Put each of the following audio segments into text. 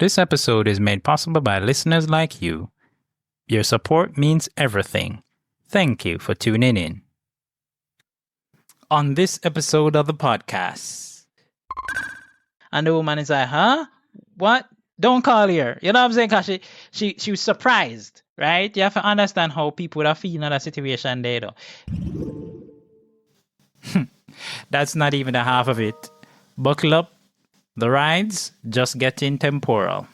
This episode is made possible by listeners like you. Your support means everything. Thank you for tuning in. On this episode of the podcast, and the woman is like, huh? What? Don't call her. You know what I'm saying? Because she was surprised, right? You have to understand how people would have feeling in that situation there, though. That's not even the half of it. Buckle up. The ride's just getting temporal.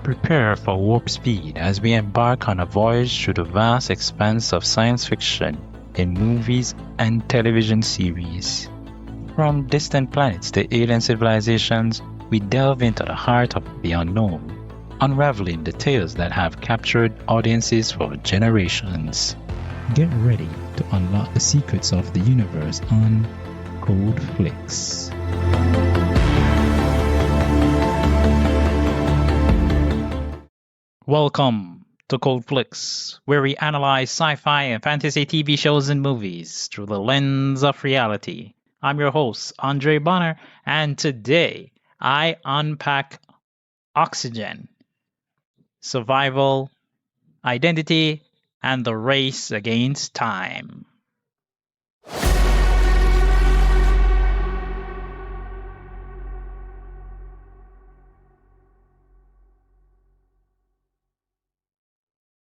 Prepare for warp speed as we embark on a voyage through the vast expanse of science fiction in movies and television series. From distant planets to alien civilizations, we delve into the heart of the unknown, unraveling the tales that have captured audiences for generations. Get ready to unlock the secrets of the universe on Flix. Welcome to Flix, where we analyze sci-fi and fantasy TV shows and movies through the lens of reality. I'm your host, Andre Bonner, and today I unpack oxygen, survival, identity, and the race against time.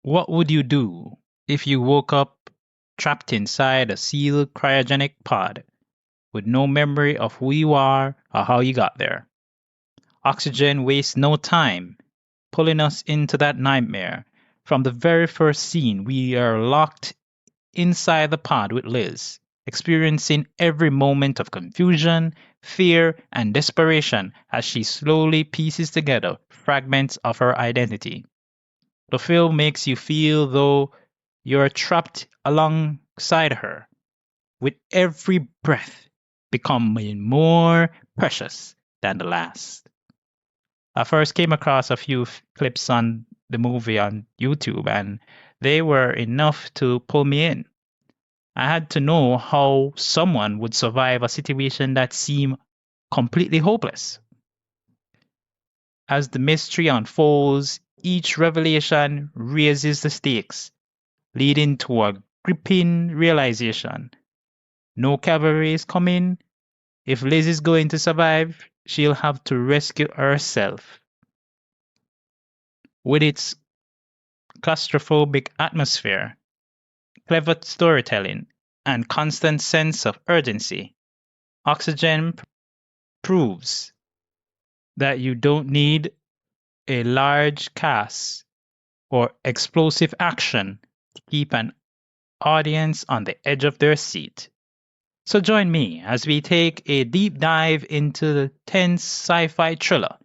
What would you do if you woke up trapped inside a sealed cryogenic pod with no memory of who you are or how you got there? Oxygen wastes no time pulling us into that nightmare. From the very first scene, we are locked inside the pod with Liz, experiencing every moment of confusion, fear, and desperation as she slowly pieces together fragments of her identity. The film makes you feel though you're trapped alongside her, with every breath becoming more precious than the last. I first came across a few clips on the movie on YouTube, and they were enough to pull me in. I had to know how someone would survive a situation that seemed completely hopeless. As the mystery unfolds, each revelation raises the stakes, leading to a gripping realization. No cavalry is coming. If Liz is going to survive, she'll have to rescue herself. With its claustrophobic atmosphere, clever storytelling, and constant sense of urgency, Oxygen proves that you don't need a large cast or explosive action to keep an audience on the edge of their seat. So join me as we take a deep dive into the tense sci-fi thriller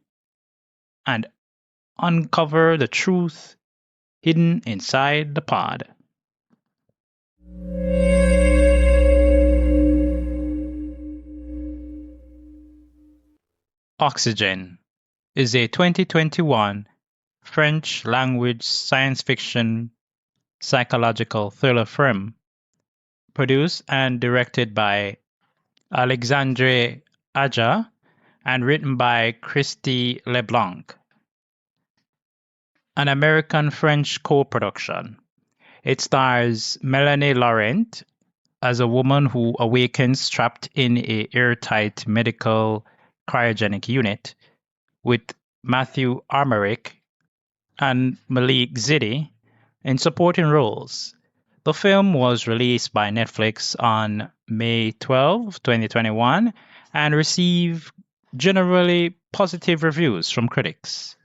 and uncover the truth hidden inside the pod. Oxygen is a 2021 French language science fiction psychological thriller film produced and directed by Alexandre Aja and written by Christy LeBlanc. An American-French co-production. It stars Melanie Laurent as a woman who awakens trapped in a airtight medical cryogenic unit, with Matthew Armerick and Malik Zidi in supporting roles. The film was released by Netflix on May 12, 2021, and received generally positive reviews from critics.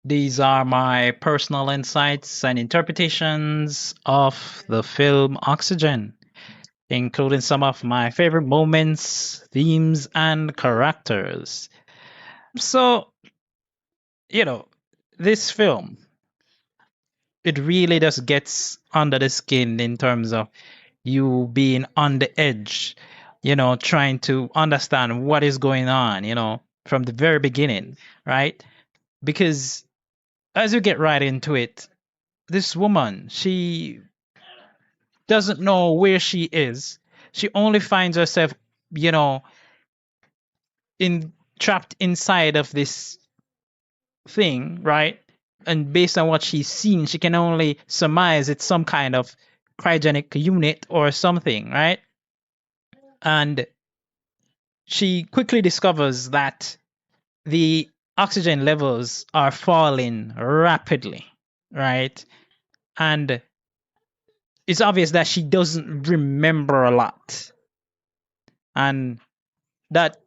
These are my personal insights and interpretations of the film Oxygen, including some of my favorite moments, themes, and characters. So, this film, it really just gets under the skin in terms of you being on the edge, trying to understand what is going on, from the very beginning, right? Because as you get right into it, this woman, she doesn't know where she is. She only finds herself, you know, in trapped inside of this thing, right? And based on what she's seen, she can only surmise it's some kind of cryogenic unit or something, right? And she quickly discovers that the oxygen levels are falling rapidly, right? And it's obvious that she doesn't remember a lot. And that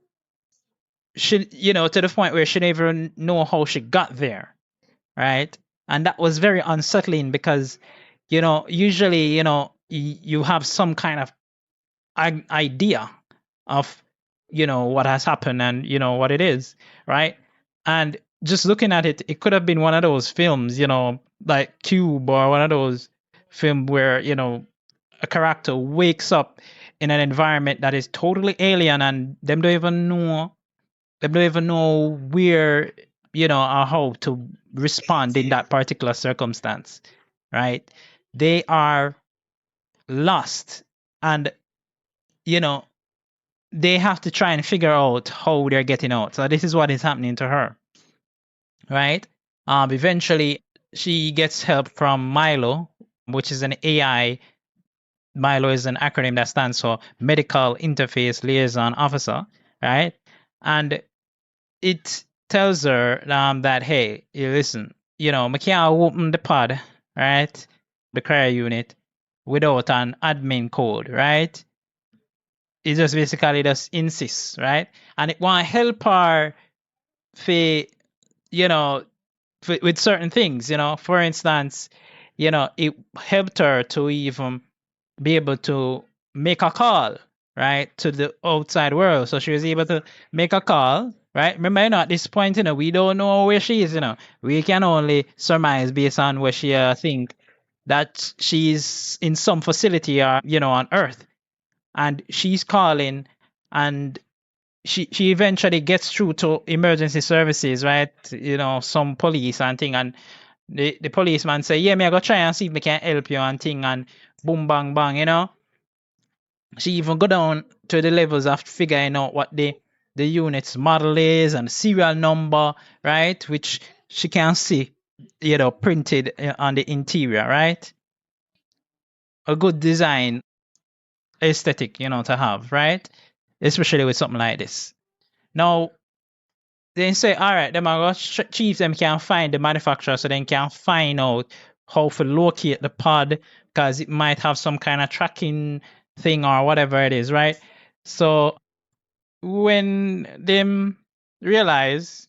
she, to the point where she never know how she got there, right? And that was very unsettling because, usually, you have some kind of idea of, what has happened and, what it is, right? And just looking at it, it could have been one of those films, like Cube or one of those film where, a character wakes up in an environment that is totally alien and they don't even know where, or how to respond in that particular circumstance, right? They are lost, and you know they have to try and figure out how they're getting out. So this is what is happening to her, right? Eventually she gets help from Milo, which is an AI. Milo is an acronym that stands for Medical Interface Liaison Officer, right? And it tells her that, hey, you listen, I can't open the pod, right? The cryo unit without an admin code, right? It just basically just insists, right? And it want to help her for, with certain things, For instance, it helped her to even be able to make a call, right, to the outside world. So she was able to make a call, right? Remember, at this point, we don't know where she is, We can only surmise based on where she think that she's in some facility or, on Earth. And she's calling, and she eventually gets through to emergency services, right? Some police and thing, and the policeman say, yeah, me I go try and see if me can help you and thing, and boom bang bang. She even go down to the levels of figuring out what the unit's model is and serial number, right? Which she can see, printed on the interior, right? A good design aesthetic, to have, right? Especially with something like this. Now, they say, all right, them are chief them can find the manufacturer so they can find out how to locate the pod because it might have some kind of tracking thing or whatever it is, right? So when them realize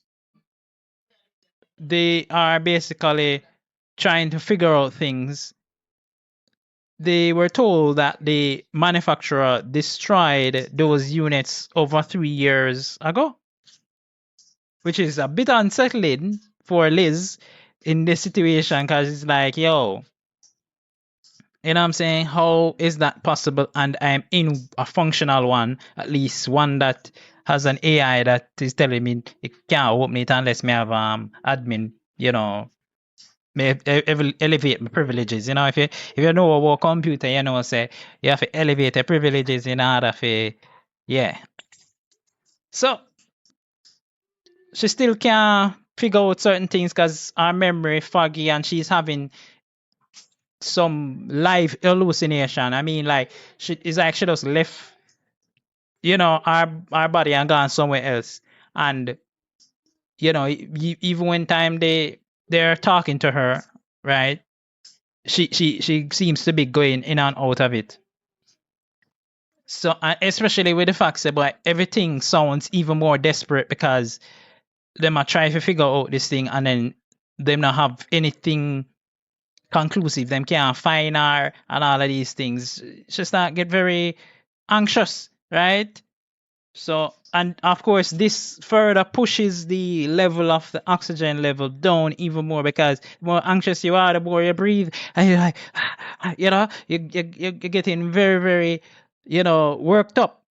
they are basically trying to figure out things, they were told that the manufacturer destroyed those units over 3 years ago, which is a bit unsettling for Liz in this situation because it's like, yo, you know what I'm saying? How is that possible? And I'm in a functional one, at least one that has an AI that is telling me it can't open it unless me have admin, may elevate my privileges. If you know about computer, say you have to elevate the privileges in order for, yeah. So she still can't figure out certain things because our memory foggy and she's having some live hallucination. I mean, like it's like she just left, our body and gone somewhere else. And even when time they're talking to her, right? She seems to be going in and out of it. So especially with the fact that like, everything sounds even more desperate because them are trying to figure out this thing and then them not have anything conclusive. Them can't find her and all of these things. She start get very anxious, right? So, and of course, this further pushes the level of the oxygen level down even more, because the more anxious you are, the more you breathe, and you're like, you're getting very, very, worked up.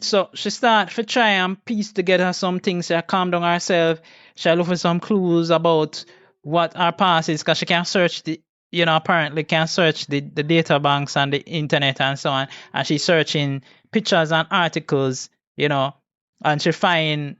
So she start to try and piece together some things. She calm down herself. She look for some clues about what our past is, because she can search apparently can search the data banks and the internet and so on. And she's searching pictures and articles, and she find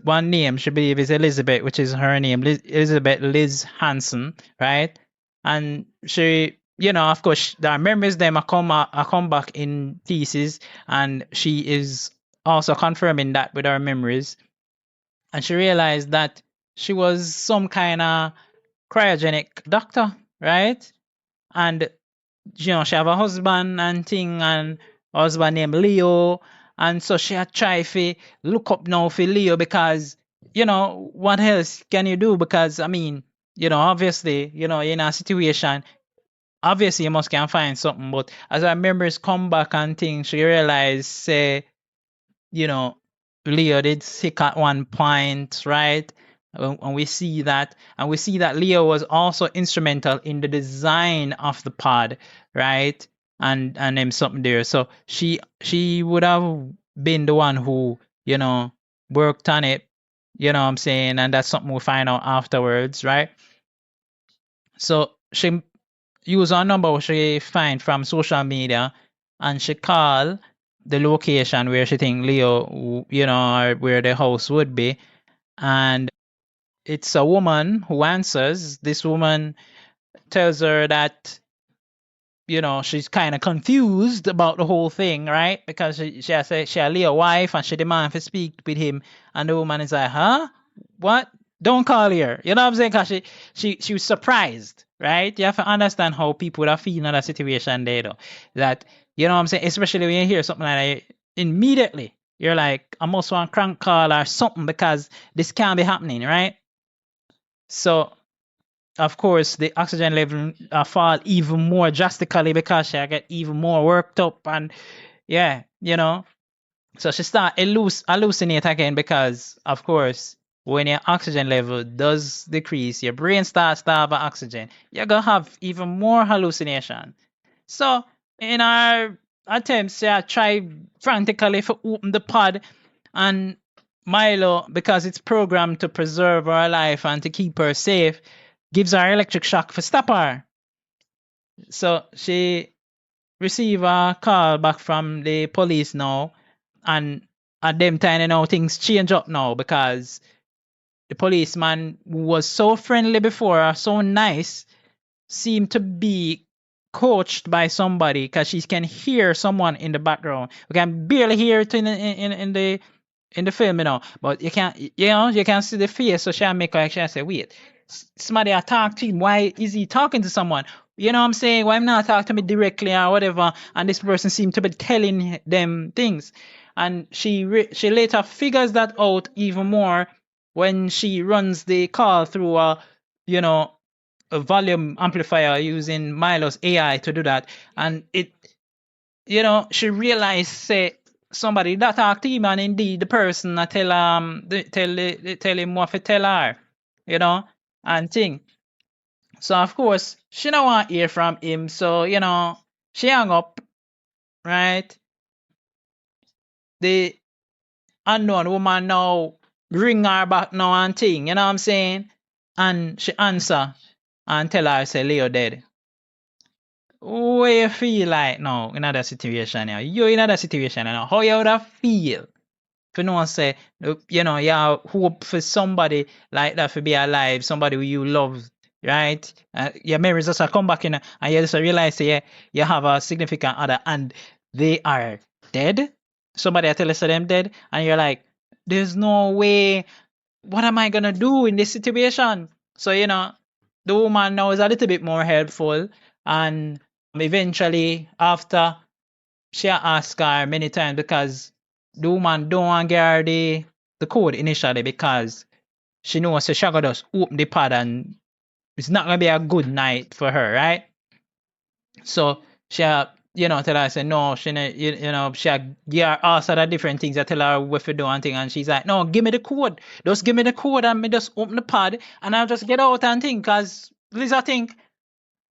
one name she believe is Elizabeth, which is her name, Elizabeth Liz Hansen, right? And she, of course, the memories them are come back in pieces, and she is also confirming that with her memories, and she realized that she was some kind of cryogenic doctor, right? And she have a husband and thing, and husband named Leo. And so she had tried to look up now for Leo, because, what else can you do? Because, I mean, obviously, in a situation, obviously you must can find something. But as her memories come back and things, she realized, say, you know, Leo did sick at one point, right? And we see that, Leo was also instrumental in the design of the pod, right? And him something there. So she would have been the one who, worked on it, you know what I'm saying? And that's something we find out afterwards, right? So she use a number which she find from social media, and she call the location where she think Leo, or where the house would be. And it's a woman who answers. This woman tells her that, she's kind of confused about the whole thing, right? Because she has a Leo wife, and she demand to speak with him. And the woman is like, huh? What? Don't call her. You know what I'm saying? Because she was surprised, right? You have to understand how people would have feel in that situation there, though. That, you know what I'm saying? Especially when you hear something like that, immediately you're like, I must want crank call or something, because this can't be happening, right? So of course, the oxygen level fall even more drastically, because she get even more worked up, and yeah, So she start hallucinate again, because of course, when your oxygen level does decrease, your brain starts to have oxygen, you're gonna have even more hallucination. So in our attempts, I try frantically to open the pod, and Milo, because it's programmed to preserve her life and to keep her safe, gives her electric shock for stop her. So she receive a call back from the police now, and at them time, things change up now, because the policeman, who was so friendly before, so nice, seemed to be coached by somebody, because she can hear someone in the background. We can barely hear it in the film, but you can you can see the face. So she make her actually say, wait, somebody I talk to him. Why is he talking to someone? You know what I'm saying? Why not talk to me directly or whatever? And this person seemed to be telling them things, and she later figures that out even more when she runs the call through you know a volume amplifier using Milo's AI to do that. And it, she realized, say, somebody that talked to him, and indeed the person I tell him what to tell her, and thing. So of course she don't want to hear from him. So, she hung up, right? The unknown woman now ring her back now and thing, you know what I'm saying? And she answer and tell her, say, Leo dead. What you feel like now in that situation? You in that situation now. How you would have feel? If you know say, you hope for somebody like that to be alive, somebody who you love, right? Your memories just come back in, and you just realize, say, you have a significant other, and they are dead. Somebody tell us them dead, and you're like, there's no way. What am I gonna do in this situation? So, the woman now is a little bit more helpful, and eventually, after she asked her many times, because the woman don't want to give her the code initially, because she knows she gonna just open the pad, and it's not gonna be a good night for her, right? So she tell her, I say, no, she, she asked her different things. I tell her what to do and thing, and she's like, no, give me the code. Just give me the code, and me just open the pod, and I'll just get out and think, because Lisa think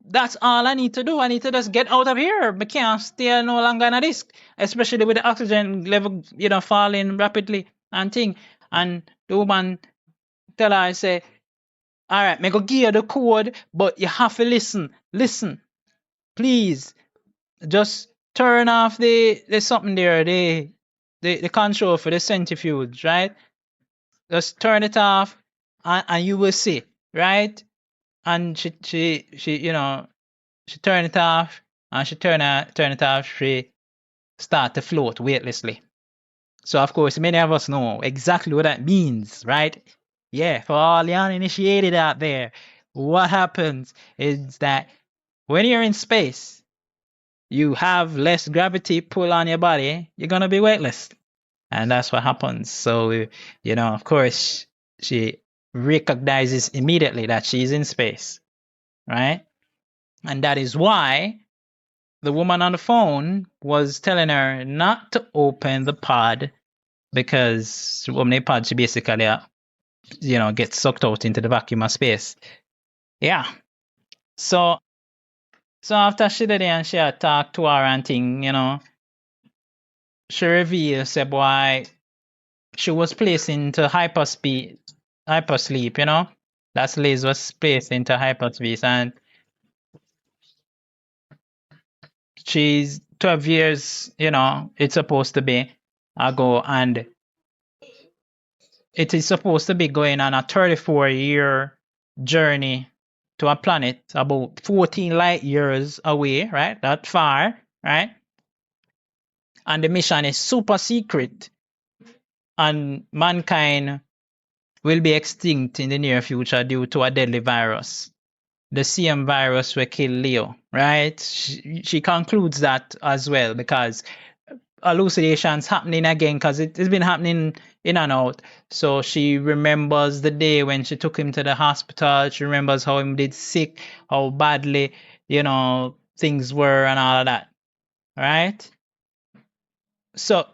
that's all I need to do. I need to just get out of here. I can't stay no longer on a disc, especially with the oxygen level, falling rapidly and thing. And the woman tell her, I say, all right, me go give you the code, but you have to listen. Listen, please. Just turn off there's something there, the control for the centrifuge, right? Just turn it off, and you will see, right? And she she turned it off, and she turn it off. She start to float weightlessly. So of course, many of us know exactly what that means, right? Yeah, for all the uninitiated out there, what happens is that when you're in space, you have less gravity pull on your body, you're gonna be weightless. And that's what happens. So, of course, she recognizes immediately that she's in space, right? And that is why the woman on the phone was telling her not to open the pod, because the open the pod, she basically, gets sucked out into the vacuum of space. Yeah. So after she did it and she had talked to her and thing, she revealed, said, boy, she was placed into hypersleep, That's Liz was placed into hypersleep, and she's 12 years, it's supposed to be ago, and it is supposed to be going on a 34-year journey to a planet about 14 light years away, right? That far, right? And the mission is super secret, and mankind will be extinct in the near future due to a deadly virus. The same virus will kill Leo, right? She concludes that as well, because hallucinations happening again, because it's been happening in and out. So she remembers the day when she took him to the hospital. She remembers how him did sick, how badly, things were and all of that, right? So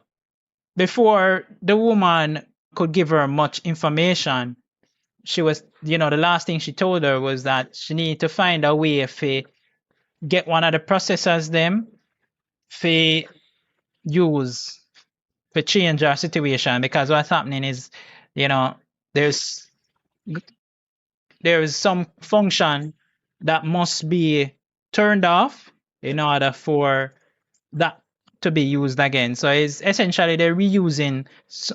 before the woman could give her much information, she was, the last thing she told her was that she needed to find a way to get one of the processors them to use to change our situation, because what's happening is, there's some function that must be turned off in order for that to be used again. So it's essentially they're reusing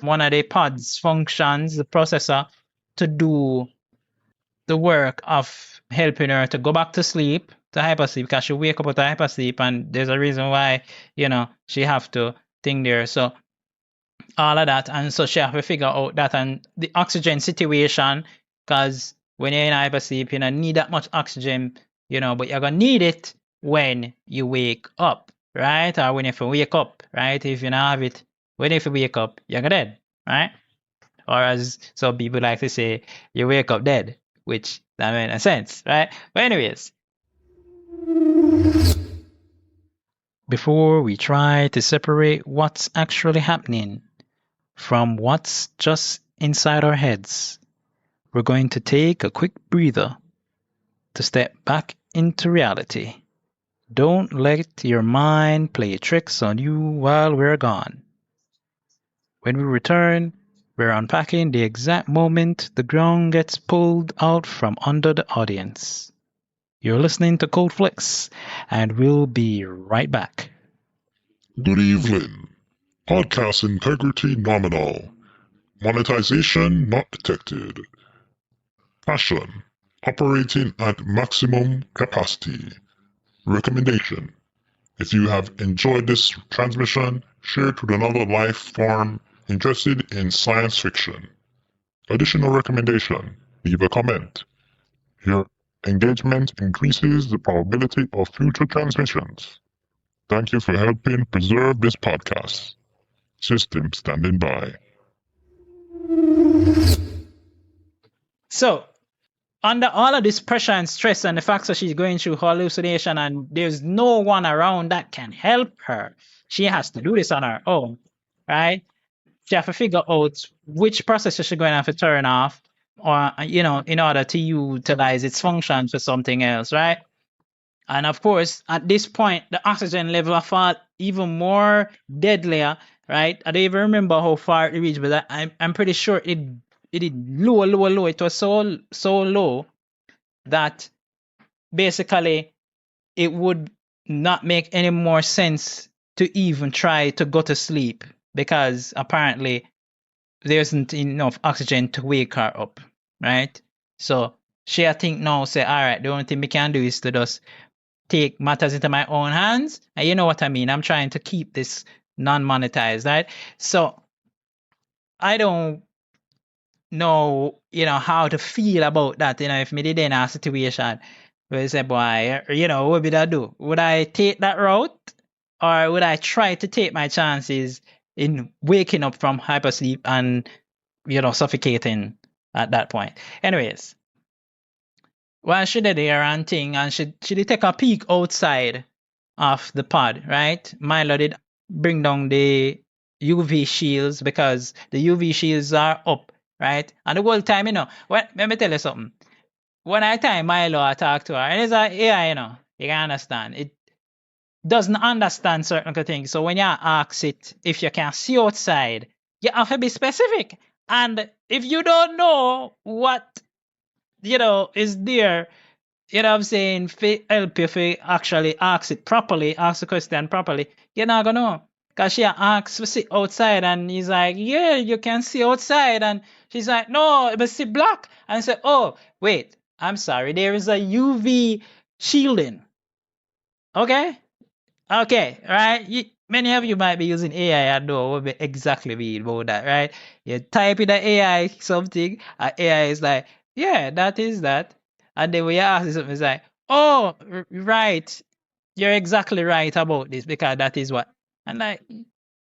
one of the pod's functions, the processor, to do the work of helping her to go back to sleep, to hypersleep, because she wake up out of hypersleep, and there's a reason why, she have to think there. So all of that, and so she have to figure out that, and the oxygen situation, because when you're in hypersleep, you don't need that much oxygen, but you're gonna need it when you wake up, right? Or when you wake up, right? If you don't have it, when you wake up, you're dead, right? Or as some people like to say, you wake up dead, which that makes sense, right? But anyways, before we try to separate what's actually happening from what's just inside our heads, we're going to take a quick breather to step back into reality. Don't let your mind play tricks on you while we're gone. When we return, we're unpacking the exact moment the ground gets pulled out from under the audience. You're listening to Code Flix, and we'll be right back. Good evening. Podcast integrity nominal. Monetization not detected. Passion. Operating at maximum capacity. Recommendation. If you have enjoyed this transmission, share it with another life form interested in science fiction. Additional recommendation. Leave a comment. Your engagement increases the probability of future transmissions. Thank you for helping preserve this podcast. System standing by. So, under all of this pressure and stress and the fact that she's going through hallucination and there's no one around that can help her, she has to do this on her own, right? She has to figure out which processor she's going to have to turn off, or in order to utilize its function for something else, right? And of course, at this point, the oxygen level fall even more deadlier, right? I don't even remember how far it reached, but I'm pretty sure it did low. It was so low that basically it would not make any more sense to even try to go to sleep, because apparently there isn't enough oxygen to wake her up, right? So she, I think, now say, all right, the only thing we can do is to just take matters into my own hands. And you know what I mean? I'm trying to keep this non-monetized, right? So I don't know, how to feel about that. If me did in a situation where I say, boy, what would I do? Would I take that route? Or would I try to take my chances in waking up from hypersleep and, suffocating at that point? Anyways, while she did there and thing, and she did take a peek outside of the pod, right? Milo did bring down the UV shields, because the UV shields are up, right? And the whole time, let me tell you something. When I time Milo, I talk to her, and it's like, yeah, you can understand. It doesn't understand certain things. So when you ask it if you can see outside, you have to be specific. And if you don't know what, is there, what I'm saying, help you to actually ask it properly, ask the question properly, you're not gonna know. Because she asks to sit outside, and he's like, yeah, you can see outside. And she's like, no, but see black. And I said, oh, wait, I'm sorry, there is a UV shielding. Okay? Okay, right? Many of you might be using AI. I know what exactly mean about that, right? You type in the AI something, and AI is like, yeah, that is that. And then when you ask it something, it's like, oh, right. You're exactly right about this, because that is what. And like,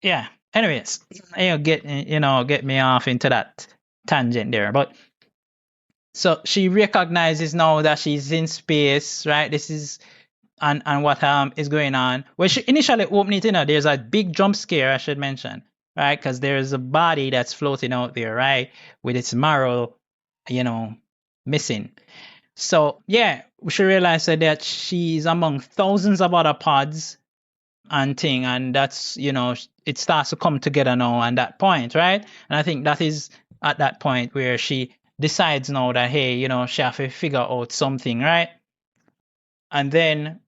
yeah. Anyways, get me off into that tangent there. But so she recognizes now that she's in space, right? This is and what is going on. When she initially opened it, there's a big jump scare, I should mention, right? Because there's a body that's floating out there, right, with its marrow, missing. So yeah, she realized that she's among thousands of other pods and thing, and that's it starts to come together now at that point, right? And I think that is at that point where she decides now that, hey, she have to figure out something, right? And then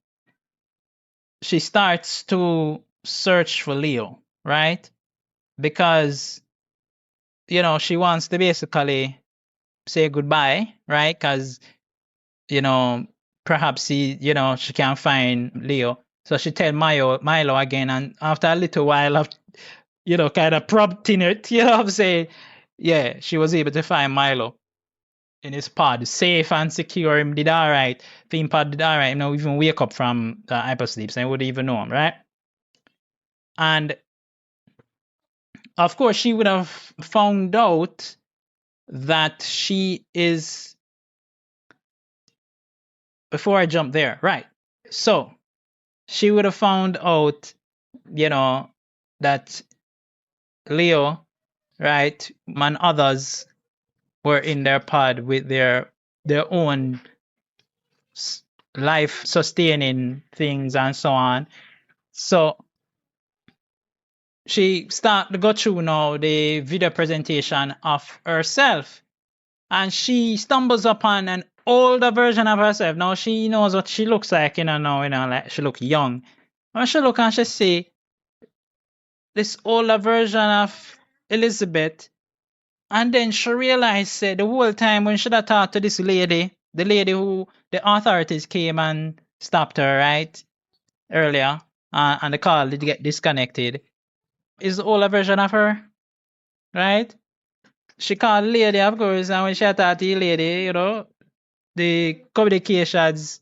she starts to search for Leo, right? Because, she wants to basically say goodbye, right? Because, perhaps she can't find Leo. So she tell Milo again, and after a little while of, kind of prompting it, what I'm saying? Yeah, she was able to find Milo in his pod, safe and secure. Him did all right. Theme pod did all right. Even wake up from the hypersleep, so I wouldn't even know him, right? And of course, she would have found out that she is. Before I jump there, right? So she would have found out, that Leo, right, and others were in their pod with their own life sustaining things and so on. So she start to go through now the video presentation of herself, and she stumbles upon an older version of herself. Now she knows what she looks like, now, like she look young. When she look and she see this older version of Elizabeth, and then she realized the whole time when she talked to this lady, the lady who the authorities came and stopped her, right, earlier, and the call did get disconnected, is the older version of her, right? She called the lady, of course, and when she talked to the lady, the communications,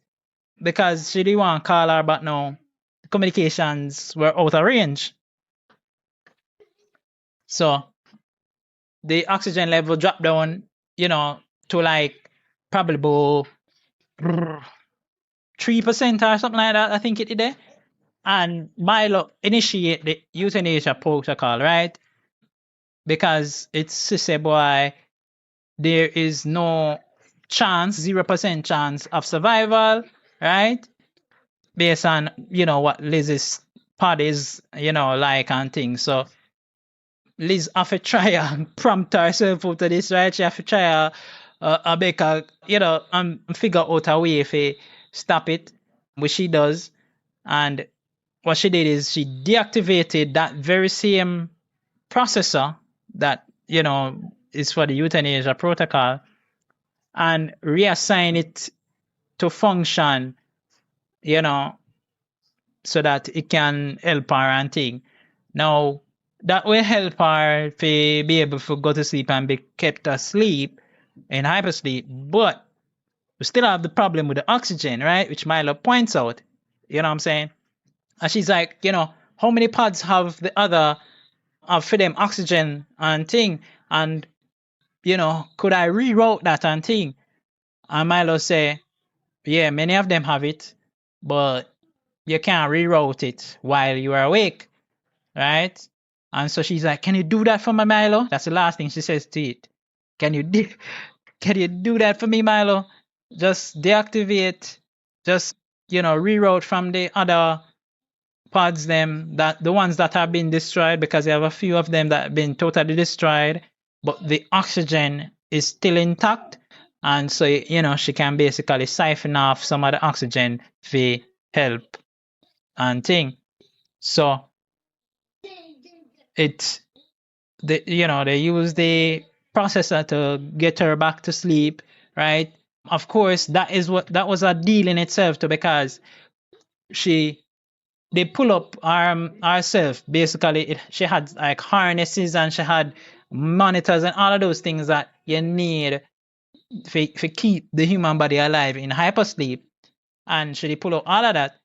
because she didn't want to call her, but no, the communications were out of range. So the oxygen level dropped down, to like probably about 3% or something like that, I think it did. And Milo initiate the euthanasia protocol, right? Because it's say, boy, there is no chance, 0% chance of survival, right? Based on, what Liz's pod is, like and things. So Liz have to try and prompt herself out of this, right? She have to try make a, figure out a way if stop it, which she does. And what she did is she deactivated that very same processor that, is for the euthanasia protocol and reassign it to function, so that it can help her and thing. Now, that will help her to be able to go to sleep and be kept asleep in hypersleep. But we still have the problem with the oxygen, right? Which Milo points out. You know what I'm saying? And she's like, how many pods have the other for them oxygen and thing? And, could I reroute that and thing? And Milo say, yeah, many of them have it, but you can't reroute it while you are awake, right? And so she's like, can you do that for me, Milo? That's the last thing she says to it. Can you do that for me, Milo? Just deactivate, just, reroute from the other pods them, that the ones that have been destroyed, because you have a few of them that have been totally destroyed, but the oxygen is still intact. And so, she can basically siphon off some of the oxygen for help and thing. So they use the processor to get her back to sleep, right? Of course, that was a deal in itself too, because they pull up herself. Basically, she had like harnesses and she had monitors and all of those things that you need to keep the human body alive in hypersleep. And she pull up all of that,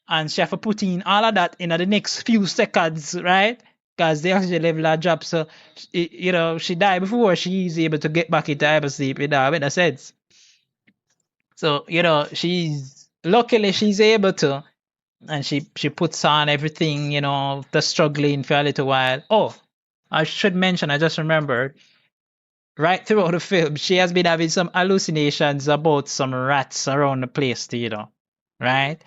and she have to put in all of that in the next few seconds, right? Because the oxygen level had dropped. So, she died before she's able to get back into hypersleep. With a sense. So, luckily she's able to, and she puts on everything, the struggling for a little while. Oh, I should mention, I just remembered, right throughout the film, she has been having some hallucinations about some rats around the place, right?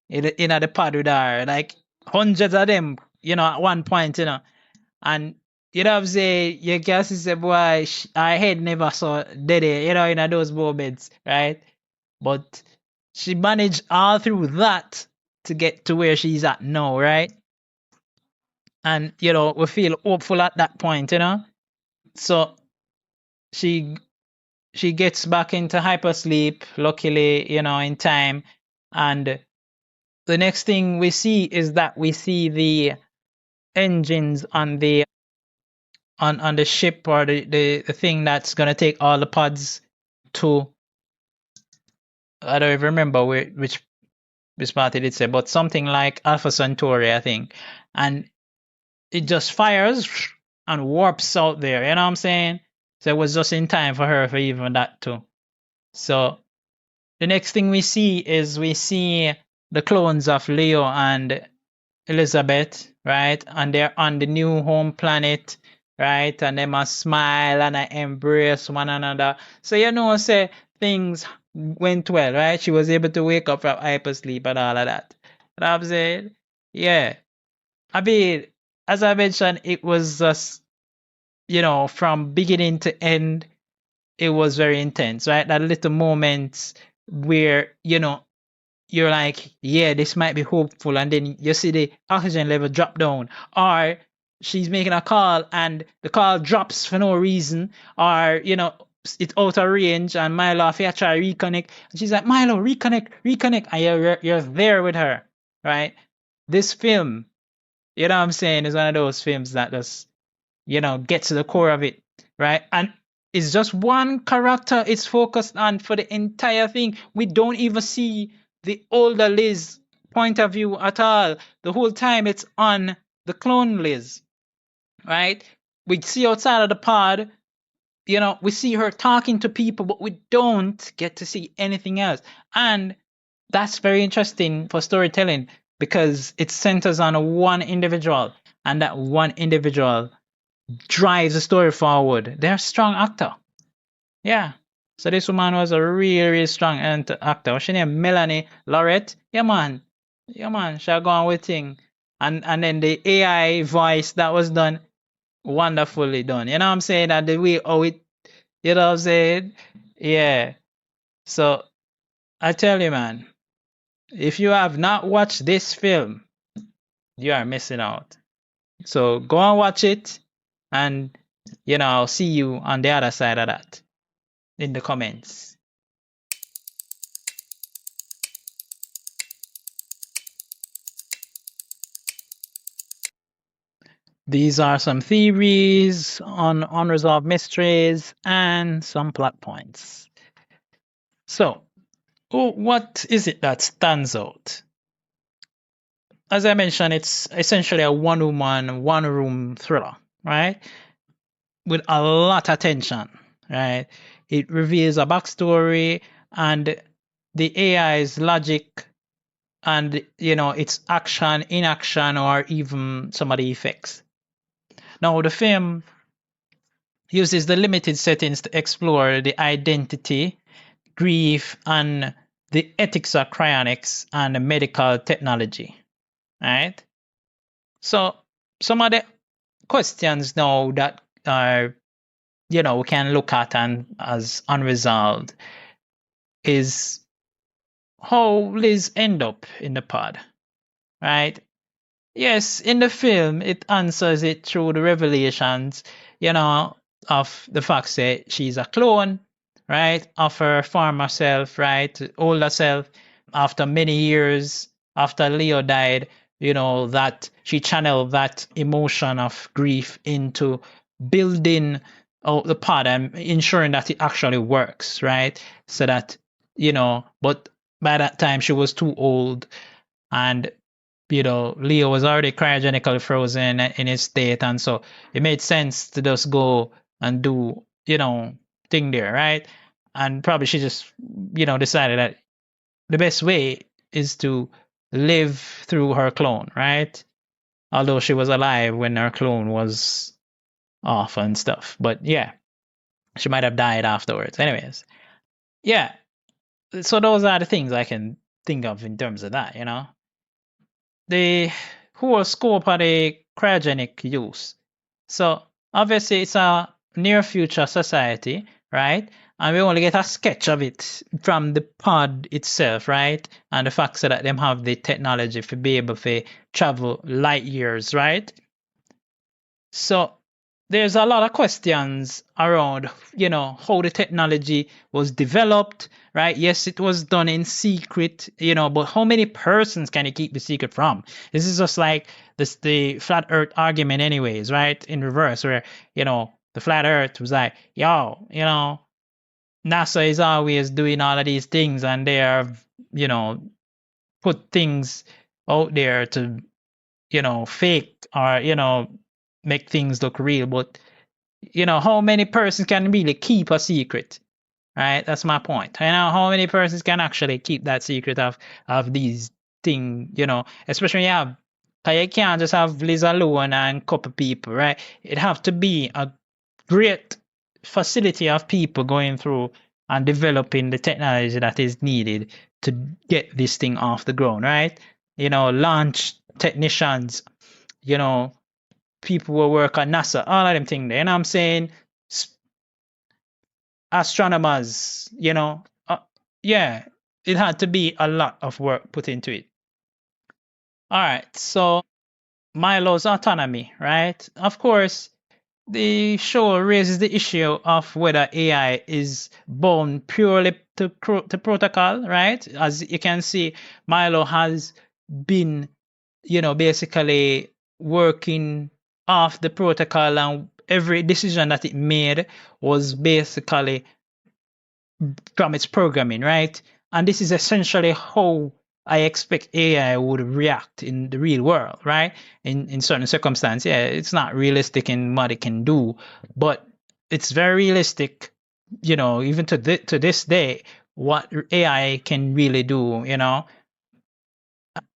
In the pod with her, like hundreds of them, at one point, and you know what I'm saying, you can see, boy, her head never saw dead, in those moments, right? But she managed all through that to get to where she's at now, right? And we feel hopeful at that point, So she gets back into hypersleep, luckily, in time. And the next thing we see is that we see the engines on the on the ship, or the thing that's gonna take all the pods to, I don't even remember which part it did say, but something like Alpha Centauri, I think. And it just fires and warps out there, you know what I'm saying? So it was just in time for her for even that too. So the next thing we see is the clones of Leo and Elizabeth, right? And they're on the new home planet, right? And they must smile and embrace one another. So say things went well, right? She was able to wake up from hypersleep and all of that. You know what I'm saying? Yeah. I mean, as I mentioned, it was just, from beginning to end, it was very intense, right? That little moments where, you're like, yeah, this might be hopeful, and then you see the oxygen level drop down, or she's making a call and the call drops for no reason, or it's out of range, and Milo have to try to reconnect, and she's like, Milo, reconnect, and you're there with her, right? This film, you know what I'm saying, is one of those films that just, get to the core of it, right? And it's just one character it's focused on for the entire thing. We don't even see the older Liz point of view at all. The whole time it's on the clone Liz, right? We see outside of the pod we see her talking to people, but we don't get to see anything else. And that's very interesting for storytelling because it centers on one individual, and that one individual drives the story forward. They're a strong actor. Yeah. So this woman was a really, really strong actor. What's her name? Melanie Laurette. Yeah, man. Yeah, man. She'll go on with thing. And then the AI voice that was done, wonderfully done. You know what I'm saying? And the way it, you know what I'm saying? Yeah. So I tell you, man, if you have not watched this film, you are missing out. So go and watch it, and I'll see you on the other side of that in the comments. These are some theories on unresolved mysteries and some plot points. So, what is it that stands out? As I mentioned, it's essentially a one-woman, one-room thriller, right? With a lot of tension, right? It reveals a backstory and the AI's logic and, its action, inaction, or even some of the effects. Now, the film uses the limited settings to explore the identity, grief, and the ethics of cryonics and medical technology, right? So some of the questions now that are, we can look at and as unresolved is how Liz end up in the pod, right? Yes, in the film, it answers it through the revelations, of the fact that she's a clone, right, of her former self, right, older self. After many years after Leo died, that she channeled that emotion of grief into building the pod and ensuring that it actually works, right? So that, but by that time she was too old, and Leo was already cryogenically frozen in his state, and so it made sense to just go and do, thing there, right? And probably she just, decided that the best way is to live through her clone, right? Although she was alive when her clone was off and stuff. But yeah, she might have died afterwards. Anyways, yeah. So those are the things I can think of in terms of that, the whole scope of the cryogenic use. So obviously it's a near future society, right? And we only get a sketch of it from the pod itself, right? And the fact that them have the technology to be able to travel light years, right? So there's a lot of questions around, how the technology was developed, right? Yes, it was done in secret, but how many persons can you keep the secret from? This is just like the flat earth argument anyways, right? In reverse, where, the flat earth was like, yo, NASA is always doing all of these things, and they are, put things out there to, fake or, make things look real. But, how many persons can really keep a secret? Right? That's my point. How many persons can actually keep that secret of these things, especially when you have, 'cause you can't just have Liz alone and a couple people, right? It have to be a great facility of people going through and developing the technology that is needed to get this thing off the ground, right? Launch technicians, people who work at NASA, all of them things there. You know what I'm saying? Astronomers, yeah, it had to be a lot of work put into it. All right, so Milo's autonomy, right? Of course, the show raises the issue of whether AI is bound purely to protocol, right? As you can see, Milo has been, basically working off the protocol, and every decision that it made was basically from its programming, right? And this is essentially how I expect AI would react in the real world, right? In certain circumstances, yeah, it's not realistic in what it can do, but it's very realistic, even to this day, what AI can really do,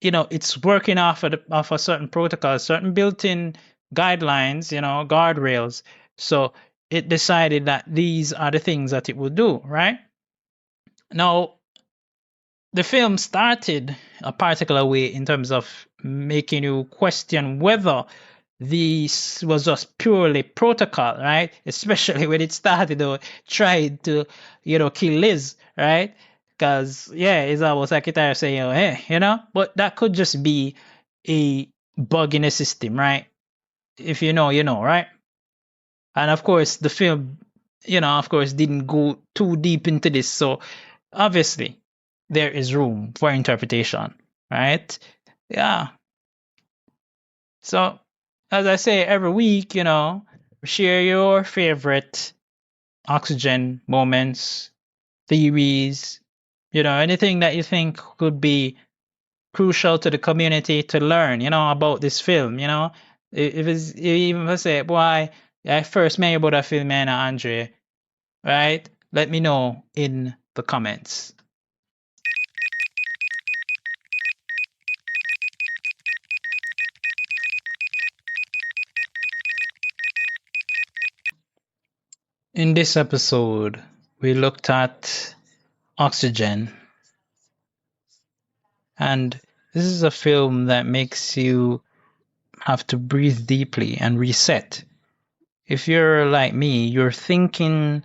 it's working off of a certain protocol, certain built-in guidelines, guardrails. So it decided that these are the things that it would do, right? Now, the film started a particular way in terms of making you question whether this was just purely protocol, right? Especially when it started or tried to, kill Liz, right? Because it's almost like it saying, hey, but that could just be a bug in the system, right? If you know, right? And of course, the film, didn't go too deep into this. So obviously, there is room for interpretation, right? Yeah. So, as I say every week, share your favorite oxygen moments, theories, anything that you think could be crucial to the community to learn, about this film, If it's even if I say, boy, I first met about that film, man, Andre, right? Let me know in the comments. In this episode, we looked at Oxygen, and this is a film that makes you have to breathe deeply and reset. If you're like me, you're thinking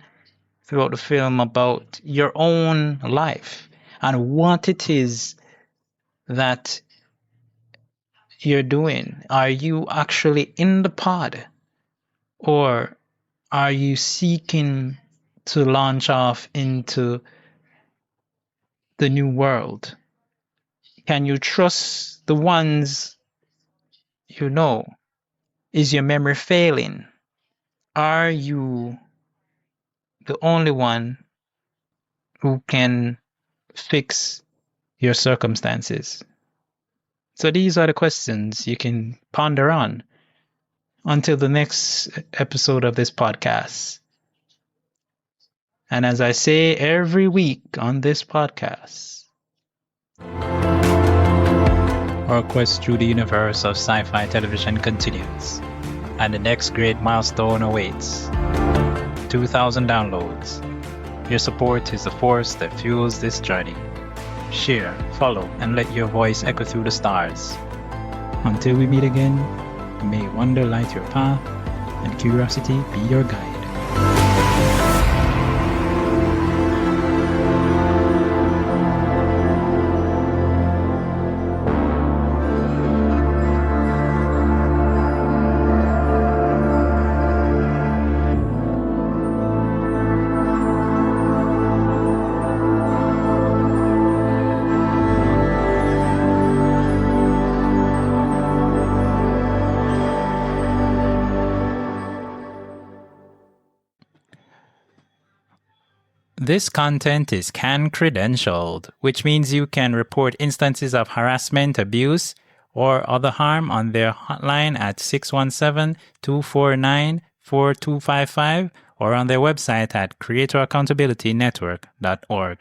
throughout the film about your own life and what it is that you're doing. Are you actually in the pod, or are you seeking to launch off into the new world? Can you trust the ones you know? Is your memory failing? Are you the only one who can fix your circumstances? So these are the questions you can ponder on until the next episode of this podcast. And as I say every week on this podcast, our quest through the universe of sci-fi television continues, and the next great milestone awaits. 2,000 downloads. Your support is the force that fuels this journey. Share, follow, and let your voice echo through the stars. Until we meet again, may wonder light your path and curiosity be your guide. This content is CAN credentialed, which means you can report instances of harassment, abuse, or other harm on their hotline at 617-249-4255 or on their website at creatoraccountabilitynetwork.org.